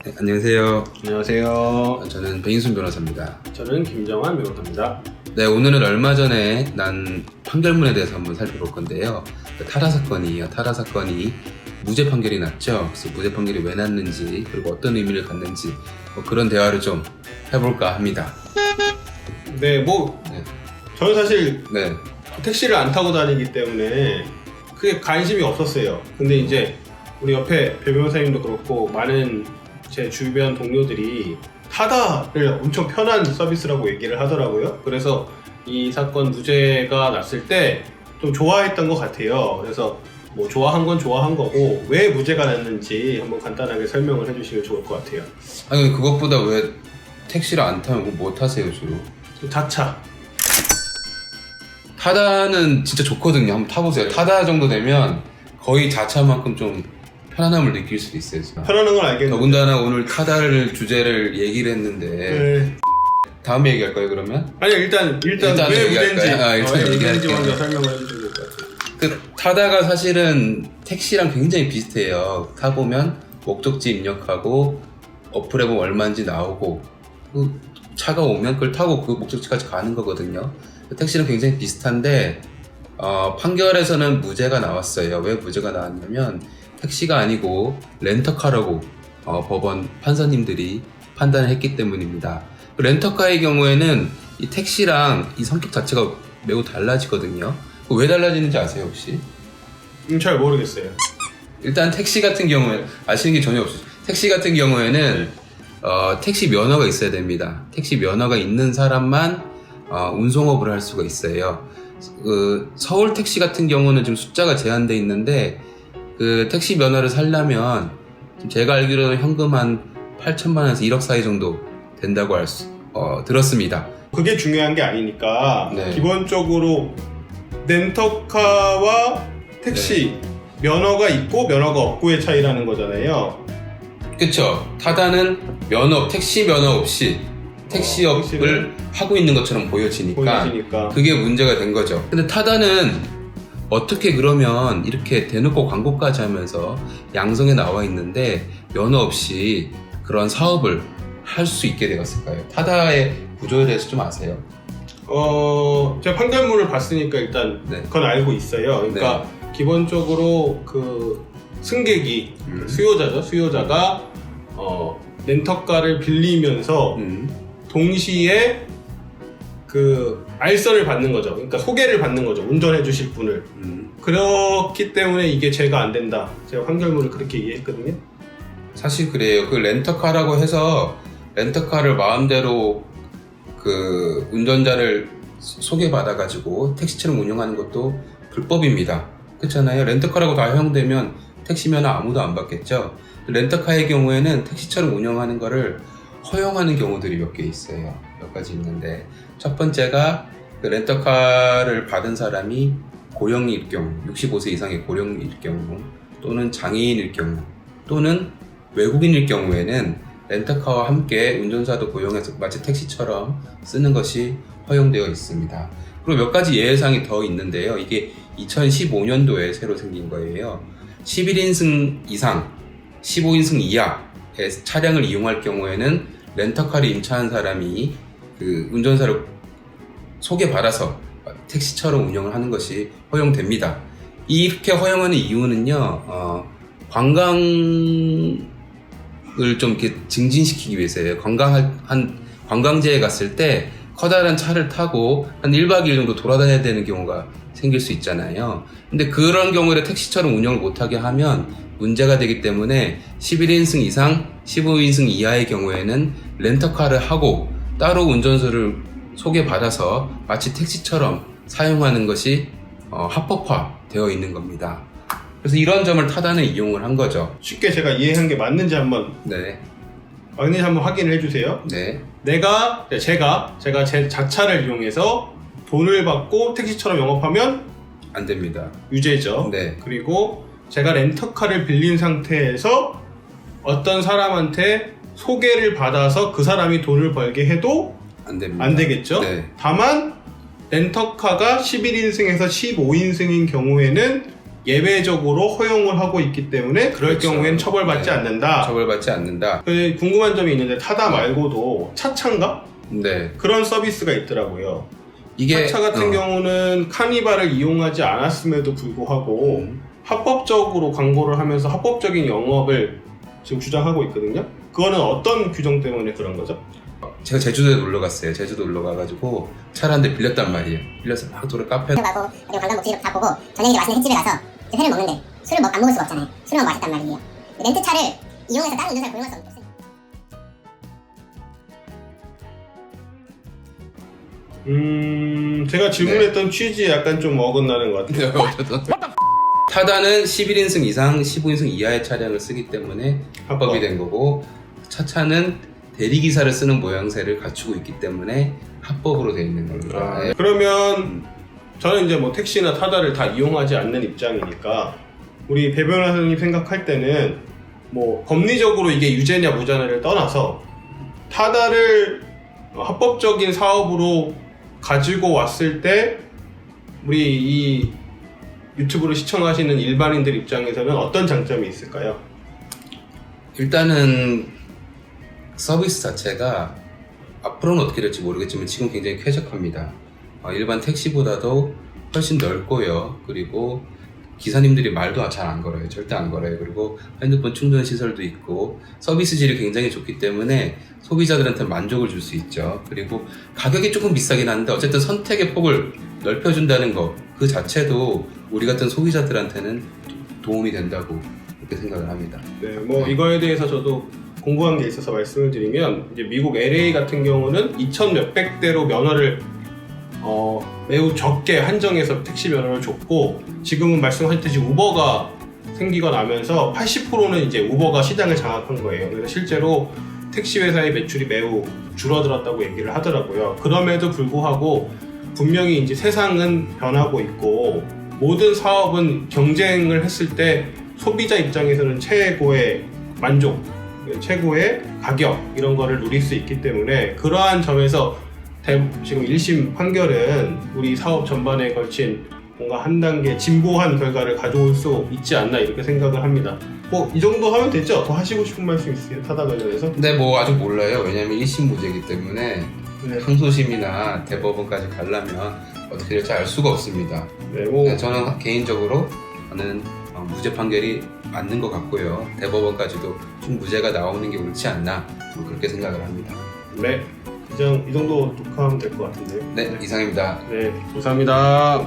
네, 안녕하세요. 안녕하세요. 저는 배인순 변호사입니다. 저는 김정환 변호사입니다. 네, 오늘은 얼마 전에 난 판결문에 대해서 한번 살펴볼 건데요. 타다 사건이에요. 타다 사건이 무죄 판결이 났죠. 그래서 무죄 판결이 왜 났는지, 그리고 어떤 의미를 갖는지 그런 대화를 좀 해볼까 합니다. 네, 저는 사실 네, 택시를 안 타고 다니기 때문에 크게 관심이 없었어요. 근데 이제 우리 옆에 배 변호사님도 그렇고 많은 제 주변 동료들이 타다를 엄청 편한 서비스라고 얘기를 하더라고요. 그래서 이 사건 무죄가 났을 때 좀 좋아했던 것 같아요. 그래서 뭐 좋아한 건 좋아한 거고 왜 무죄가 났는지 한번 간단하게 설명을 해주시면 좋을 것 같아요. 아니 그것보다 왜 택시를 안 타면 뭐 타세요 주로? 자차. 타다는 진짜 좋거든요. 한번 타보세요. 타다 정도 되면 거의 자차만큼 좀 편안함을 느낄 수 있어요. 진짜. 편안한 건 알겠는데. 더군다나 오늘 타다를 주제를 얘기를 했는데 네. 다음에 얘기할까요 그러면? 아니 일단 왜 얘기할까요? 무죄인지 일단 왜 얘기할게요. 무죄인지 먼저 설명을 해주셔야 될 것 같아요. 그 타다가 사실은 택시랑 굉장히 비슷해요. 타보면 목적지 입력하고 어플에 보면 얼마인지 나오고 그 차가 오면 그걸 타고 그 목적지까지 가는 거거든요. 택시는 굉장히 비슷한데 판결에서는 무죄가 나왔어요. 왜 무죄가 나왔냐면 택시가 아니고 렌터카라고 법원 판사님들이 판단을 했기 때문입니다. 렌터카의 경우에는 이 택시랑 이 성격 자체가 매우 달라지거든요. 왜 달라지는지 아세요 혹시? 잘 모르겠어요. 일단 택시 같은 경우에 아시는 게 전혀 없어요. 택시 같은 경우에는 택시 면허가 있어야 됩니다. 택시 면허가 있는 사람만 운송업을 할 수가 있어요. 서울 택시 같은 경우는 지금 숫자가 제한돼 있는데 그 택시 면허를 살려면 제가 알기로는 현금 한 8천만 원에서 1억 사이 정도 된다고 들었습니다. 그게 중요한 게 아니니까 네. 기본적으로 렌터카와 택시 면허가 있고 면허가 없고의 차이라는 거잖아요. 그쵸. 타다는 택시 면허 없이 택시업을 택시를 하고 있는 것처럼 보여지니까 그게 문제가 된 거죠. 근데 타다는 어떻게 그러면 이렇게 대놓고 광고까지 하면서 양성에 나와 있는데 면허 없이 그런 사업을 할 수 있게 되었을까요? 타다의 구조에 대해서 좀 아세요? 제가 판결문을 봤으니까 일단 네. 그건 알고 있어요. 그러니까 기본적으로 그 승객이 수요자가 렌터카를 빌리면서 동시에 그 알선을 받는 거죠. 그러니까 소개를 받는 거죠. 운전해 주실 분을. 그렇기 때문에 이게 죄가 안 된다. 제가 판결문을 그렇게 이해했거든요. 사실 그래요. 그 렌터카라고 해서 렌터카를 마음대로 그 운전자를 소개받아가지고 택시처럼 운영하는 것도 불법입니다. 그렇잖아요. 렌터카라고 다 허용되면 택시 면허 아무도 안 받겠죠. 렌터카의 경우에는 택시처럼 운영하는 거를 허용하는 경우들이 몇 개 있어요. 몇 가지 있는데 첫 번째가 그 렌터카를 받은 사람이 고령일 경우, 65세 이상의 고령일 경우 또는 장애인일 경우 또는 외국인일 경우에는 렌터카와 함께 운전사도 고용해서 마치 택시처럼 쓰는 것이 허용되어 있습니다. 그리고 몇 가지 예외사항이 더 있는데요. 이게 2015년도에 새로 생긴 거예요. 11인승 이상, 15인승 이하의 차량을 이용할 경우에는 렌터카를 임차한 사람이 그 운전사를 소개받아서 택시처럼 운영을 하는 것이 허용됩니다. 이렇게 허용하는 이유는요, 관광을 좀 이렇게 증진시키기 위해서예요. 관광지에 갔을 때 커다란 차를 타고 한 1박 2일 정도 돌아다녀야 되는 경우가 생길 수 있잖아요. 근데 그런 경우에 택시처럼 운영을 못하게 하면 문제가 되기 때문에 11인승 이상, 15인승 이하의 경우에는 렌터카를 하고 따로 운전소를 소개받아서 마치 택시처럼 사용하는 것이 합법화되어 있는 겁니다. 그래서 이런 점을 타다는 이용을 한 거죠. 쉽게 제가 이해한 게 맞는지 한번 확인을 해주세요. 네. 제가 제 자차를 이용해서 돈을 받고 택시처럼 영업하면 안 됩니다. 유죄죠. 네. 그리고 제가 렌터카를 빌린 상태에서 어떤 사람한테 소개를 받아서 그 사람이 돈을 벌게 해도 안 됩니다. 안 되겠죠. 네. 다만 렌터카가 11인승에서 15인승인 경우에는 예외적으로 허용을 하고 있기 때문에 그럴 그렇죠. 경우엔 처벌받지 네. 않는다. 처벌받지 않는다. 근데 궁금한 점이 있는데 타다 말고도 차차인가? 네. 그런 서비스가 있더라고요. 이게 차차 같은 경우는 카니발을 이용하지 않았음에도 불구하고 합법적으로 광고를 하면서 합법적인 영업을 지금 주장하고 있거든요. 그거는 어떤 규정 때문에 그런 거죠? 제가 제주도에 놀러 갔어요. 제주도 놀러 가가지고 차를 한 대 빌렸단 말이에요. 빌려서 막 도로 카페 가고 그리고 관광 목적지로 다 보고 저녁에 맛있는 횟집에 가서 이제 회를 먹는데 술을 안 먹을 수가 없잖아요. 술만 맛있단 말이에요. 렌트차를 이용해서 다른 운전사를 고용할 수 없어요. 제가 질문했던 취지에 약간 좀 어긋나는 것 같아요. 어쨌든 타다는 11인승 이상 15인승 이하의 차량을 쓰기 때문에 합법이 된 거고, 차차는 대리기사를 쓰는 모양새를 갖추고 있기 때문에 합법으로 돼 있는 겁니다. 네. 그러면 저는 이제 뭐 택시나 타다를 다 이용하지 않는 입장이니까 우리 배 변호사님 생각할 때는 뭐 법리적으로 이게 유죄냐 무죄냐를 떠나서 타다를 합법적인 사업으로 가지고 왔을 때 우리 이 유튜브를 시청하시는 일반인들 입장에서는 어떤 장점이 있을까요? 일단은 서비스 자체가 앞으로는 어떻게 될지 모르겠지만 지금 굉장히 쾌적합니다. 일반 택시보다도 훨씬 넓고요. 그리고 기사님들이 말도 잘 안 걸어요. 절대 안 걸어요. 그리고 핸드폰 충전 시설도 있고 서비스질이 굉장히 좋기 때문에 소비자들한테 만족을 줄 수 있죠. 그리고 가격이 조금 비싸긴 한데 어쨌든 선택의 폭을 넓혀준다는 것 그 자체도 우리 같은 소비자들한테는 도움이 된다고 그렇게 생각을 합니다. 네, 뭐 이거에 대해서 저도 공부한 게 있어서 말씀을 드리면 이제 미국 LA 같은 경우는 2,000 몇백 대로 면허를 매우 적게 한정해서 택시 면허를 줬고 지금은 말씀하셨듯이 우버가 생기고 나면서 80%는 이제 우버가 시장을 장악한 거예요. 그래서 실제로 택시 회사의 매출이 매우 줄어들었다고 얘기를 하더라고요. 그럼에도 불구하고 분명히 이제 세상은 변하고 있고 모든 사업은 경쟁을 했을 때 소비자 입장에서는 최고의 만족, 최고의 가격 이런 거를 누릴 수 있기 때문에 그러한 점에서 지금 1심 판결은 우리 사업 전반에 걸친 뭔가 한 단계 진보한 결과를 가져올 수 있지 않나 이렇게 생각을 합니다. 뭐 이 정도 하면 되죠? 더 하시고 싶은 말씀 있으세요? 타다 관련해서? 근데 뭐 아직 몰라요. 왜냐면 1심 무죄이기 때문에 네. 항소심이나 대법원까지 가려면 어떻게 될지 알 수가 없습니다. 네, 뭐 저는 개인적으로 저는 무죄 판결이 맞는 것 같고요. 대법원까지도 좀 무죄가 나오는 게 옳지 않나 그렇게 생각을 합니다. 네, 이 정도 녹화하면 될 것 같은데요. 네, 이상입니다. 네, 감사합니다.